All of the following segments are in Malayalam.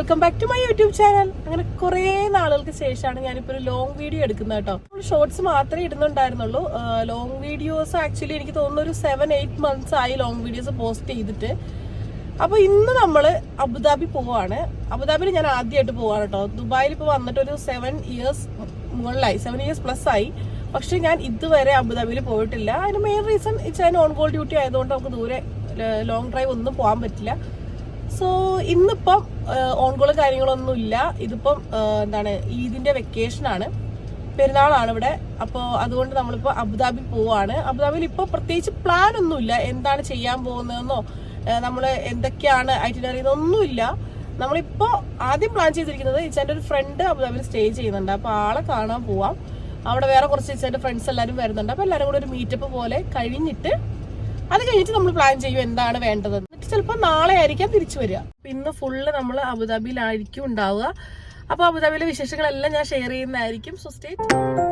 Welcome back to my YouTube channel. അങ്ങനെ കുറേ നാളുകൾക്ക് ശേഷമാണ് ഞാനിപ്പോൾ ഒരു ലോങ് വീഡിയോ എടുക്കുന്നത് കേട്ടോ. ഷോർട്സ് മാത്രമേ ഇടുന്നുണ്ടായിരുന്നുള്ളൂ. ലോങ് വീഡിയോസ് ആക്ച്വലി എനിക്ക് തോന്നുന്നു ഒരു 7-8 months ആയി ലോങ് വീഡിയോസ് പോസ്റ്റ് ചെയ്തിട്ട്. അപ്പോൾ ഇന്ന് നമ്മൾ അബുദാബി പോവാണ്. അബുദാബിയിൽ ഞാൻ ആദ്യമായിട്ട് പോവാണ് കേട്ടോ. ദുബായിൽ ഇപ്പോൾ വന്നിട്ട് ഒരു 7 years മുകളിലായി, 7 years plus ആയി. പക്ഷെ ഞാൻ ഇതുവരെ അബുദാബിയിൽ പോയിട്ടില്ല. അതിന് മെയിൻ റീസൺ ഞാൻ ഓൺ കോൾ ഡ്യൂട്ടി ആയതുകൊണ്ട് നമുക്ക് ദൂരെ ലോങ് ഡ്രൈവ് ഒന്നും പോകാൻ പറ്റില്ല. സോ ഇന്നിപ്പം ഓൺ കോളും കാര്യങ്ങളൊന്നും ഇല്ല. ഇതിപ്പം എന്താണ്, ഈദിന്റെ വെക്കേഷനാണ്, പെരുന്നാളാണ് ഇവിടെ. അപ്പോൾ അതുകൊണ്ട് നമ്മളിപ്പോൾ അബുദാബി പോവാണ്. അബുദാബിയിൽ ഇപ്പോൾ പ്രത്യേകിച്ച് പ്ലാൻ ഒന്നുമില്ല, എന്താണ് ചെയ്യാൻ പോകുന്നതെന്നോ നമ്മൾ എന്തൊക്കെയാണ് ഐറ്റിനറി ഒന്നുമില്ല. നമ്മളിപ്പോൾ ആദ്യം പ്ലാൻ ചെയ്തിരിക്കുന്നത് ഇച്ചാൻ്റെ ഒരു ഫ്രണ്ട് അബുദാബിയിൽ സ്റ്റേ ചെയ്യുന്നുണ്ട്. അപ്പോൾ ആളെ കാണാൻ പോവാം. അവിടെ വേറെ കുറച്ച് ഇച്ചാൻ്റെ ഫ്രണ്ട്സ് എല്ലാവരും വരുന്നുണ്ട്. അപ്പോൾ എല്ലാവരും കൂടെ ഒരു മീറ്റപ്പ് പോലെ കഴിഞ്ഞിട്ട് നമ്മൾ പ്ലാൻ ചെയ്യും എന്താണ് വേണ്ടത്. ചിലപ്പോൾ നാളെ ആയിരിക്കാം തിരിച്ചു വരിക. ഇന്ന് ഫുള്ള് നമ്മൾ അബുദാബിയിലായിരിക്കും ഉണ്ടാവുക. അപ്പോൾ അബുദാബിയിലെ വിശേഷങ്ങളെല്ലാം ഞാൻ ഷെയർ ചെയ്യുന്നതായിരിക്കും. So stay tuned.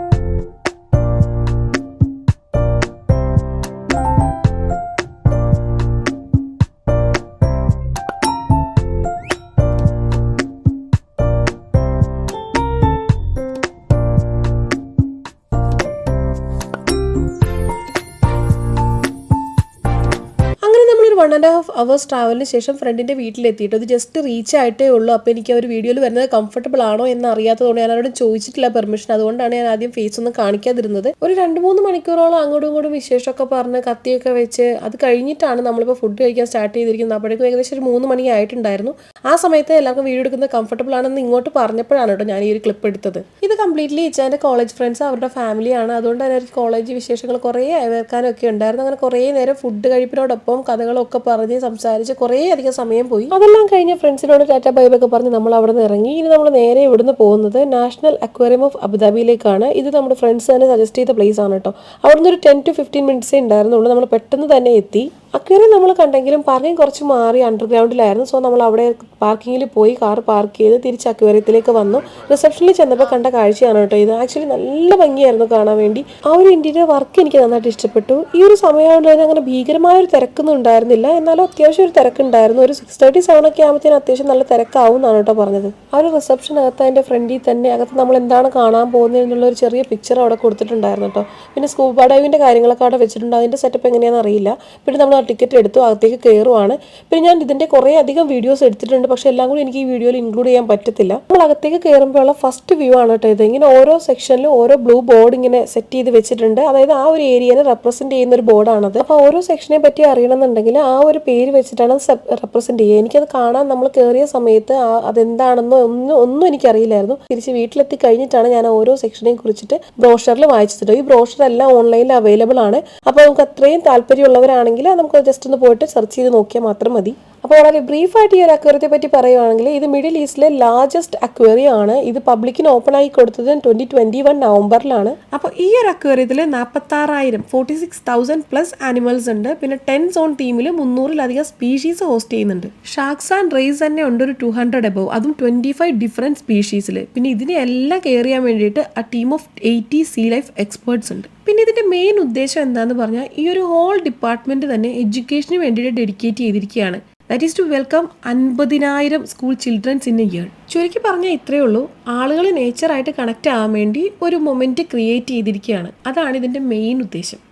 ഒരു 1.5 hours ട്രാവലിന് ശേഷം ഫ്രണ്ടിൻ്റെ വീട്ടിലെത്തിയിട്ട് അത് ജസ്റ്റ് റീച്ച് ആയിട്ടേ ഉള്ളൂ. അപ്പോൾ എനിക്ക് ഒരു വീഡിയോയിൽ വരുന്നത് കംഫർട്ടബിൾ ആണോ എന്ന് അറിയാത്തതുകൊണ്ട് ഞാൻ അവരോട് ചോദിച്ചിട്ടില്ല പെർമിഷൻ. അതുകൊണ്ടാണ് ഞാൻ ആദ്യം ഫേസ് ഒന്നും കാണിക്കാതിരുന്നത്. ഒരു 2-3 മണിക്കൂറോളം അങ്ങോട്ടും ഇങ്ങോട്ടും വിശേഷമൊക്കെ പറഞ്ഞ് കത്തിയൊക്കെ വെച്ച് അത് കഴിഞ്ഞിട്ടാണ് നമ്മളിപ്പോൾ ഫുഡ് കഴിക്കാൻ സ്റ്റാർട്ട് ചെയ്തിരിക്കുന്നത്. അപ്പോഴേക്കും ഏകദേശം ഒരു 3 മണി ആയിട്ടുണ്ടായിരുന്നു. ആ സമയത്ത് എല്ലാവർക്കും വീഡിയോ എടുക്കുന്നത് കംഫർട്ടബിൾ ആണെന്ന് ഇങ്ങോട്ട് പറഞ്ഞപ്പോഴാണ് കേട്ടോ ഞാൻ ഈ ഒരു ക്ലിപ്പ് എടുത്തത്. ഇത് കംപ്ലീറ്റ്ലി ഇച്ചാൻ്റെ കോളേജ് ഫ്രണ്ട്സ്, അവരുടെ ഫാമിലിയാണ്. അതുകൊണ്ട് തന്നെ കോളേജ് വിശേഷങ്ങൾ കുറേ അയവേർക്കാനൊക്കെ ഉണ്ടായിരുന്നു. അങ്ങനെ കുറേ നേരം ഫുഡ് കഴിപ്പിനോടൊപ്പം കഥകളൊക്കെ പറഞ്ഞ് സംസാരിച്ച് കുറേ അധികം സമയം പോയി. അതെല്ലാം കഴിഞ്ഞ് ഫ്രണ്ട്സിനോട് ടാറ്റ ബൈബൈ ഒക്കെ പറഞ്ഞ് നമ്മൾ അവിടെ നിന്ന് ഇറങ്ങി. ഇനി നമ്മൾ നേരെ ഇവിടുന്ന് പോകുന്നത് നാഷണൽ അക്വേറിയം ഓഫ് അബുദാബിയിലേക്കാണ്. ഇത് നമ്മുടെ ഫ്രണ്ട്സ് തന്നെ സജസ്റ്റ് ചെയ്ത പ്ലേസ് ആണ് കേട്ടോ. അവിടുന്ന് ഒരു 10 to 15 minutes ഉണ്ടായിരുന്നുള്ളൂ. നമ്മൾ പെട്ടെന്ന് തന്നെ എത്തി. അക്വേറിയം നമ്മൾ കണ്ടെങ്കിലും പാർക്കിംഗ് കുറച്ച് മാറി അണ്ടർഗ്രൗണ്ടിലായിരുന്നു. സോ നമ്മൾ അവിടെ പാർക്കിങ്ങിൽ പോയി കാർ പാർക്ക് ചെയ്ത് തിരിച്ച് അക്വേറിയത്തിലേക്ക് വന്നു. റിസപ്ഷനിൽ ചെന്നപ്പോൾ കണ്ട കാഴ്ചയാണ് കേട്ടോ ഇത്. ആക്ച്വലി നല്ല ഭംഗിയായിരുന്നു കാണാൻ വേണ്ടി. ആ ഒരു ഇന്റീരിയർ വർക്ക് എനിക്ക് നന്നായിട്ട് ഇഷ്ടപ്പെട്ടു. ഈ ഒരു സമയമായതുകൊണ്ട് തന്നെ അങ്ങനെ ഭീകരമായ ഒരു തിരക്കൊന്നും ഉണ്ടായിരുന്നില്ല. എന്നാലും അത്യാവശ്യം ഒരു തിരക്കുണ്ടായിരുന്നു. ഒരു 6:37 ഒക്കെ ആകുമ്പോഴത്തേനും അത്യാവശ്യം നല്ല തിരക്കാവും എന്നാണ് കേട്ടോ പറഞ്ഞത്. ആ ഒരു റിസപ്ഷനകത്ത് അതിൻ്റെ ഫ്രണ്ടിൽ തന്നെ അകത്ത് നമ്മൾ എന്താണ് കാണാൻ പോകുന്നത് എന്നുള്ള ഒരു ചെറിയ പിക്ചർ അവിടെ കൊടുത്തിട്ടുണ്ടായിരുന്നു കേട്ടോ. പിന്നെ സ്കൂബ ഡൈവിൻ്റെ കാര്യങ്ങളൊക്കെ അവിടെ വെച്ചിട്ടുണ്ട്. അതിൻ്റെ സെറ്റപ്പ് എങ്ങനെയാണെന്ന് അറിയില്ല. പിന്നെ നമ്മൾ ടിക്കറ്റ് എടുത്തു, അകത്തേക്ക് കയറുവാണ്. പിന്നെ ഞാൻ ഇതിൻ്റെ കുറേ അധികം വീഡിയോസ് എടുത്തിട്ടുണ്ട്. പക്ഷെ എല്ലാം കൂടി എനിക്ക് ഈ വീഡിയോയിൽ ഇൻക്ലൂഡ് ചെയ്യാൻ പറ്റത്തില്ല. നമ്മൾ അകത്തേക്ക് കയറുമ്പോഴുള്ള ഫസ്റ്റ് വ്യൂ ആണ് കേട്ടോ ഇത്. ഇങ്ങനെ ഓരോ സെക്ഷനിലും ഓരോ ബ്ലൂ ബോർഡ് ഇങ്ങനെ സെറ്റ് ചെയ്ത് വെച്ചിട്ടുണ്ട്. അതായത് ആ ഒരു ഏരിയനെ റെപ്രസെന്റ് ചെയ്യുന്ന ഒരു ബോർഡാണത്. അപ്പോൾ ഓരോ സെക്ഷനെ പറ്റി അറിയണമെന്നുണ്ടെങ്കിൽ ആ ഒരു പേര് വെച്ചിട്ടാണ് റെപ്രസെന്റ് ചെയ്യുക. എനിക്കത് കാണാൻ നമ്മൾ കയറിയ സമയത്ത് അതെന്താണെന്നോ ഒന്നും എനിക്കറിയില്ലായിരുന്നു. തിരിച്ച് വീട്ടിലെത്തി കഴിഞ്ഞിട്ടാണ് ഞാൻ ഓരോ സെക്ഷനെയും കുറിച്ചിട്ട് ബ്രോഷറിൽ വായിച്ചിട്ട്. ഈ ബ്രോഷർ എല്ലാം ഓൺലൈനിൽ അവൈലബിൾ ആണ്. അപ്പോൾ നമുക്ക് അത്രയും താല്പര്യമുള്ളവരാണെങ്കിൽ നമുക്ക് ജസ്റ്റ് ഒന്ന് പോയിട്ട് സെർച്ച് ചെയ്ത് നോക്കിയാൽ മാത്രം മതി. അപ്പോൾ വളരെ ബ്രീഫായിട്ട് ഈ ഒരു അക്വേറിയത്തെ പറ്റി പറയുകയാണെങ്കിൽ ഇത് മിഡിൽ ഈസ്റ്റിലെ ലാർജസ്റ്റ് അക്വേറിയം ആണ്. ഇത് പബ്ലിക്കിന് ഓപ്പൺ ആയി കൊടുത്തത് 2021 നവംബറിലാണ്. അപ്പോൾ ഈ ഒരു അക്വേറിയത്തിൽ 46,000+ ആനിമൽസ് ഉണ്ട്. പിന്നെ 10 zone തീമിൽ 300-ലധികം സ്പീഷീസ് ഹോസ്റ്റ് ചെയ്യുന്നുണ്ട്. ഷാർക്സ് ആൻഡ് റേസ് തന്നെ ഉണ്ട് ഒരു 200 above, അതും 25 ഡിഫറെന്റ് സ്പീഷീസിൽ. പിന്നെ ഇതിനെ എല്ലാം കെയർ ചെയ്യാൻ വേണ്ടിയിട്ട് ആ team of 80 sea life experts ഉണ്ട്. പിന്നെ ഇതിന്റെ മെയിൻ ഉദ്ദേശം എന്താന്ന് പറഞ്ഞാൽ ഈ ഒരു ഹോൾ ഡിപ്പാർട്ട്മെന്റ് തന്നെ എഡ്യൂക്കേഷന് വേണ്ടിയിട്ട് ഡെഡിക്കേറ്റ് ചെയ്തിരിക്കുകയാണ്. That is to welcome 50,000 school childrens in a year. ചുരുക്കി പറഞ്ഞാൽ ഇത്രയേ ഉള്ളൂ. ആളുകൾ നേച്ചറായിട്ട് കണക്ട് ആവാൻ വേണ്ടി ഒരു മൊമെന്റ് ക്രിയേറ്റ് ചെയ്തിരിക്കുകയാണ്. അതാണ് ഇതിന്റെ മെയിൻ ഉദ്ദേശം.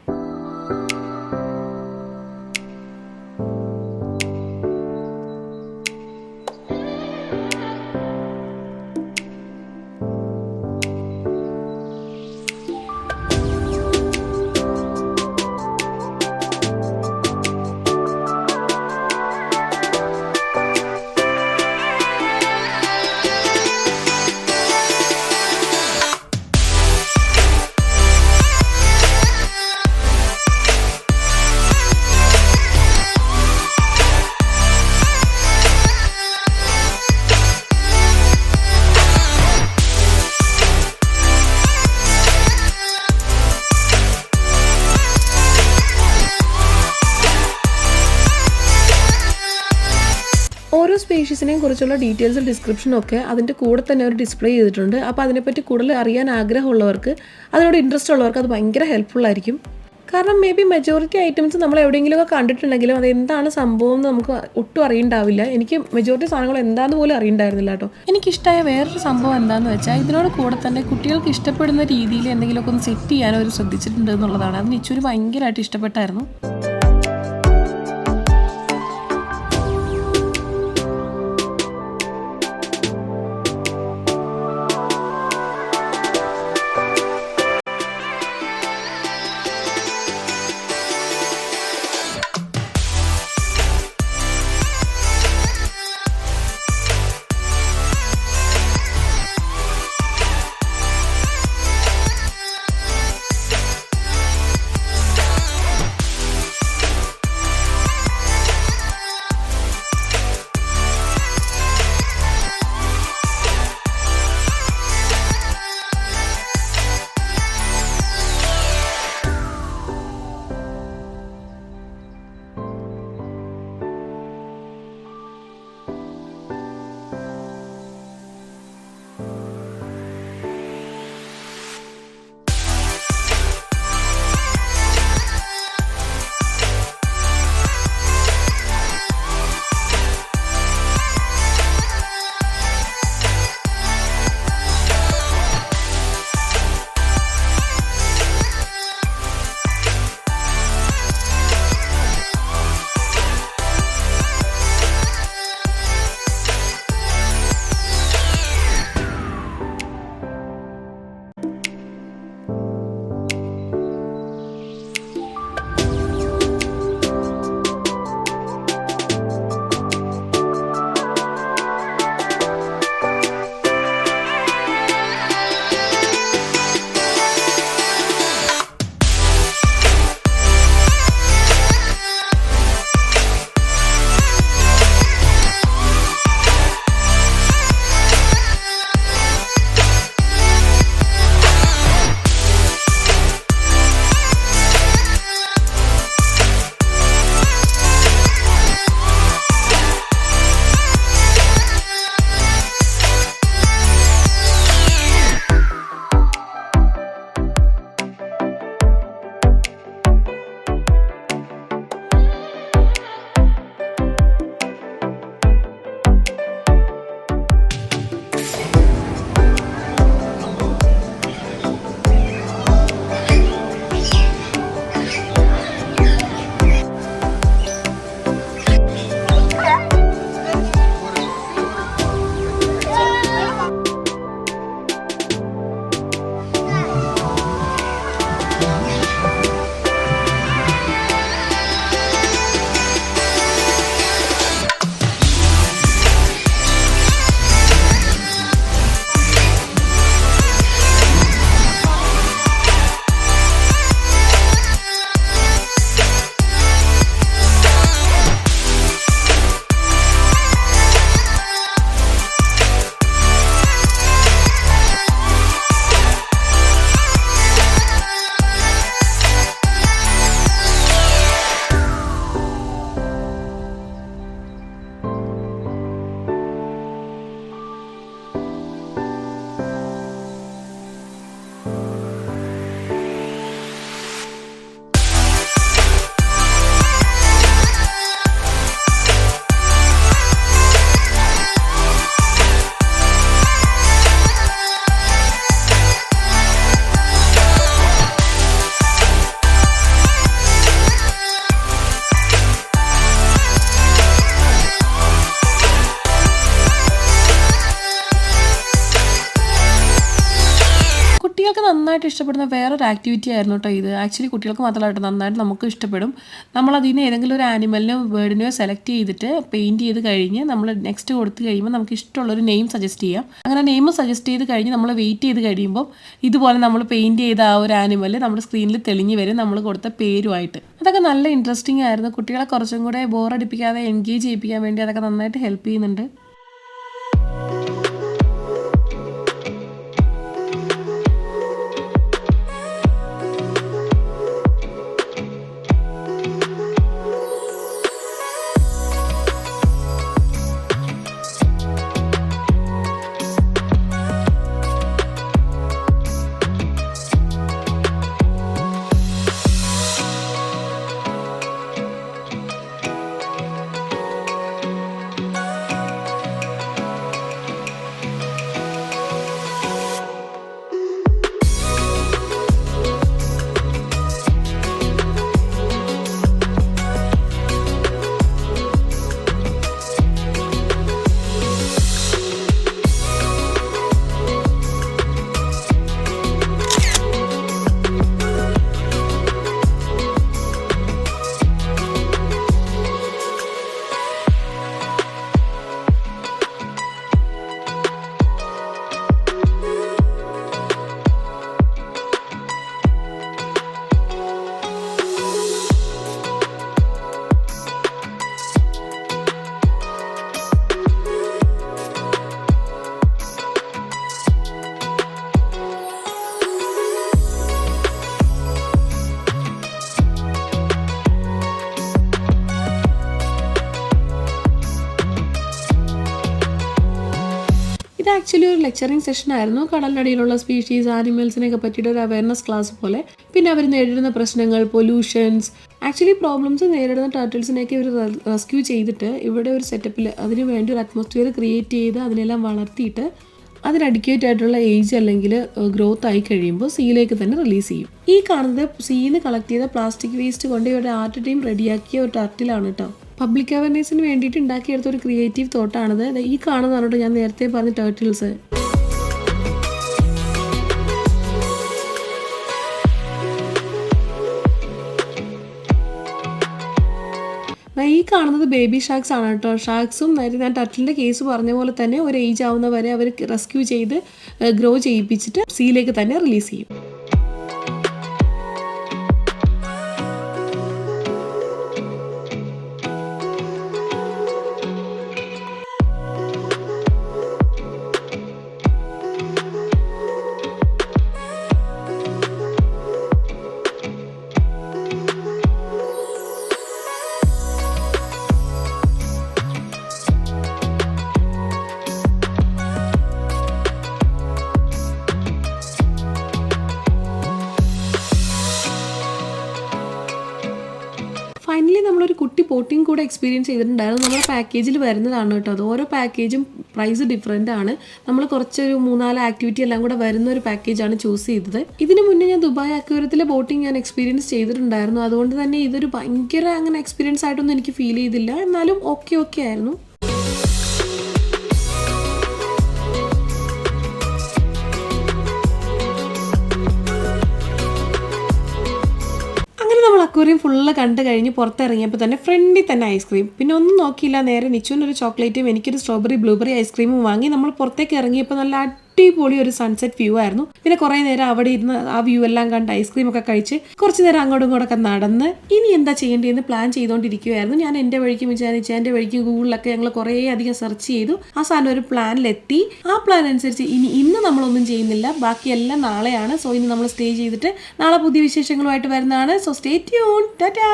ഓരോ സ്പീഷീസിനെയും കുറിച്ചുള്ള ഡീറ്റെയിൽസും ഡിസ്ക്രിപ്ഷനും ഒക്കെ അതിൻ്റെ കൂടെ തന്നെ അവർ ഡിസ്പ്ലേ ചെയ്തിട്ടുണ്ട്. അപ്പോൾ അതിനെപ്പറ്റി കൂടുതൽ അറിയാൻ ആഗ്രഹമുള്ളവർക്ക്, അതിനോട് ഇൻട്രസ്റ്റ് ഉള്ളവർക്ക് അത് ഭയങ്കര ഹെൽപ്ഫുൾ ആയിരിക്കും. കാരണം മേ ബി മെജോറിറ്റി ഐറ്റംസ് നമ്മൾ എവിടെയെങ്കിലുമൊക്കെ കണ്ടിട്ടുണ്ടെങ്കിലും അത് എന്താണ് സംഭവം എന്ന് നമുക്ക് ഒട്ടും അറിയണ്ടാവില്ല. എനിക്ക് മെജോറിറ്റി സാധനങ്ങൾ എന്താണെന്ന് പോലും അറിയണ്ടായിരുന്നില്ല കേട്ടോ. എനിക്കിഷ്ടമായ വേറൊരു സംഭവം എന്താണെന്ന് വെച്ചാൽ ഇതിനോട് കൂടെ തന്നെ കുട്ടികൾക്ക് ഇഷ്ടപ്പെടുന്ന രീതിയിൽ എന്തെങ്കിലുമൊക്കെ ഒന്ന് സെറ്റ് ചെയ്യാൻ അവർ ശ്രദ്ധിച്ചിട്ടുണ്ട് എന്നുള്ളതാണ്. അത് നിച്ചൂര് ഭയങ്കരമായിട്ട് ഇഷ്ടപ്പെട്ടായിരുന്നു. നന്നായിട്ട് ഇഷ്ടപ്പെടുന്ന വേറൊരു ആക്ടിവിറ്റി ആയിരുന്നു കേട്ടോ ഇത്. ആക്ച്വലി കുട്ടികൾക്ക് മാത്രമല്ല, നന്നായിട്ട് നമുക്ക് ഇഷ്ടപ്പെടും. നമ്മളതിന് ഏതെങ്കിലും ഒരു ആനിമലിനോ ബേർഡിനെയോ സെലക്ട് ചെയ്തിട്ട് പെയിൻറ്റ് ചെയ്ത് കഴിഞ്ഞ് നമ്മൾ നെക്സ്റ്റ് കൊടുത്ത് കഴിയുമ്പോൾ നമുക്ക് ഇഷ്ടമുള്ളൊരു നെയിം സജസ്റ്റ് ചെയ്യാം. അങ്ങനെ നെയിം സജസ്റ്റ് ചെയ്ത് കഴിഞ്ഞ് നമ്മൾ വെയിറ്റ് ചെയ്ത് കഴിയുമ്പോൾ ഇതുപോലെ നമ്മൾ പെയിൻറ്റ് ചെയ്ത ആ ഒരു ആനിമൽ നമ്മുടെ സ്ക്രീനിൽ തെളിഞ്ഞ് വരും നമ്മൾ കൊടുത്ത പേരുമായിട്ട്. അതൊക്കെ നല്ല ഇൻട്രസ്റ്റിംഗ് ആയിരുന്നു. കുട്ടികളെ കുറച്ചും കൂടെ ബോറടിപ്പിക്കാതെ എൻഗേജ് ചെയ്യിപ്പിക്കാൻ വേണ്ടി അതൊക്കെ നന്നായിട്ട് ഹെൽപ്പ് ചെയ്യുന്നുണ്ട്. ആക്ച്വലി ഒരു ലെക്ചറിങ് സെഷൻ ആയിരുന്നു. കടലിനടിയിലുള്ള സ്പീഷീസ്, ആനിമൽസിനെയൊക്കെ പറ്റിയിട്ട് ഒരു അവയർനെസ് ക്ലാസ് പോലെ. പിന്നെ അവർ നേരിടുന്ന പ്രശ്നങ്ങൾ, പൊല്യൂഷൻസ്, ആക്ച്വലി പ്രോബ്ലംസ് നേരിടുന്ന ടർട്ടിൽസിനെയൊക്കെ ഇവർ റെസ്ക്യൂ ചെയ്തിട്ട് ഇവിടെ ഒരു സെറ്റപ്പിൽ അതിന് വേണ്ടി ഒരു അറ്റ്മോസ്ഫിയർ ക്രിയേറ്റ് ചെയ്ത് അതിനെല്ലാം വളർത്തിയിട്ട് അതിന് അഡിക്വേറ്റ് ആയിട്ടുള്ള ഏജ് അല്ലെങ്കിൽ ഗ്രോത്ത് ആയി കഴിയുമ്പോൾ സീയിലേക്ക് തന്നെ റിലീസ് ചെയ്യും. ഈ കാണുന്നത് സീന്ന് കളക്ട് ചെയ്ത പ്ലാസ്റ്റിക് വേസ്റ്റ് കൊണ്ട് ഇവരുടെ ആർട്ട് ടീം റെഡിയാക്കിയ ഒരു ടർട്ടിലാണ് കേട്ടോ. പബ്ലിക് അവയർനെസ്സിന് വേണ്ടിയിട്ട് ഉണ്ടാക്കിയെടുത്ത ഒരു ക്രിയേറ്റീവ് തോട്ടാണിത്. ഈ കാണുന്നതാണ് കേട്ടോ ഞാൻ നേരത്തെ പറഞ്ഞ ടർട്ടിൽസ്. ഈ കാണുന്നത് ബേബി ഷാർക്സ് ആണ് കേട്ടോ. ഷാർക്സും നേരത്തെ ഞാൻ ടർട്ടിലിൻ്റെ കേസ് പറഞ്ഞ പോലെ തന്നെ ഒരു ഏജ് ആവുന്ന വരെ അവർ റെസ്ക്യൂ ചെയ്ത് ഗ്രോ ചെയ്യിപ്പിച്ചിട്ട് സീയിലേക്ക് തന്നെ റിലീസ് ചെയ്യും. ഫൈനലി നമ്മളൊരു കുട്ടി പോട്ടിങ് കൂടെ എക്സ്പീരിയൻസ് ചെയ്തിട്ടുണ്ടായിരുന്നു. നമ്മുടെ പാക്കേജിൽ വരുന്നതാണ് കേട്ടോ. അത് ഓരോ പാക്കേജും പ്രൈസ് ഡിഫറെൻ്റ് ആണ്. നമ്മൾ കുറച്ചൊരു 3-4 ആക്ടിവിറ്റി എല്ലാം കൂടെ വരുന്ന ഒരു പാക്കേജാണ് ചൂസ് ചെയ്തത്. ഇതിന് മുന്നേ ഞാൻ ദുബായ് അക്വേറിയത്തിലെ ബോട്ടിങ് ഞാൻ എക്സ്പീരിയൻസ് ചെയ്തിട്ടുണ്ടായിരുന്നു. അതുകൊണ്ട് തന്നെ ഇതൊരു ഭയങ്കര അങ്ങനെ എക്സ്പീരിയൻസ് ആയിട്ടൊന്നും എനിക്ക് ഫീൽ ചെയ്തില്ല. എന്നാലും ഓക്കെ ആയിരുന്നു. അക്വേറിയം ഫുള്ള് കണ്ടു കഴിഞ്ഞ് പുറത്തിറങ്ങിയപ്പോൾ തന്നെ ഫ്രണ്ടിൽ തന്നെ ഐസ്ക്രീം. പിന്നെ ഒന്നും നോക്കിയില്ല, നേരെ നിച്ചുവിനൊരു ചോക്ലേറ്റും എനിക്കൊരു സ്ട്രോബെറി ബ്ലൂബെറി ഐസ്ക്രീമും വാങ്ങി നമ്മൾ പുറത്തേക്ക് ഇറങ്ങിയപ്പോൾ നല്ല അടിപൊളി ഒരു സൺസെറ്റ് വ്യൂ ആയിരുന്നു. പിന്നെ കുറേ നേരം അവിടെ ഇരുന്ന് ആ വ്യൂ എല്ലാം കണ്ട് ഐസ്ക്രീം ഒക്കെ കഴിച്ച് കുറച്ച് നേരം അങ്ങോട്ടും ഇങ്ങോട്ടൊക്കെ നടന്ന് ഇനി എന്താ ചെയ്യേണ്ടതെന്ന് പ്ലാൻ ചെയ്തുകൊണ്ടിരിക്കുകയായിരുന്നു. ഞാൻ എൻ്റെ വഴിക്കും വിചാരിച്ചു, എൻ്റെ വഴിക്കും ഗൂഗിളിലൊക്കെ ഞങ്ങൾ കുറേ അധികം സെർച്ച് ചെയ്തു. ആ സാധനം ഒരു പ്ലാനിലെത്തി. ആ പ്ലാൻ അനുസരിച്ച് ഇന്ന് നമ്മളൊന്നും ചെയ്യുന്നില്ല, ബാക്കിയെല്ലാം നാളെയാണ്. സോ ഇനി നമ്മൾ സ്റ്റേ ചെയ്തിട്ട് നാളെ പുതിയ വിശേഷങ്ങളുമായിട്ട് വരുന്നതാണ്. So stay tune. ടാറ്റാ.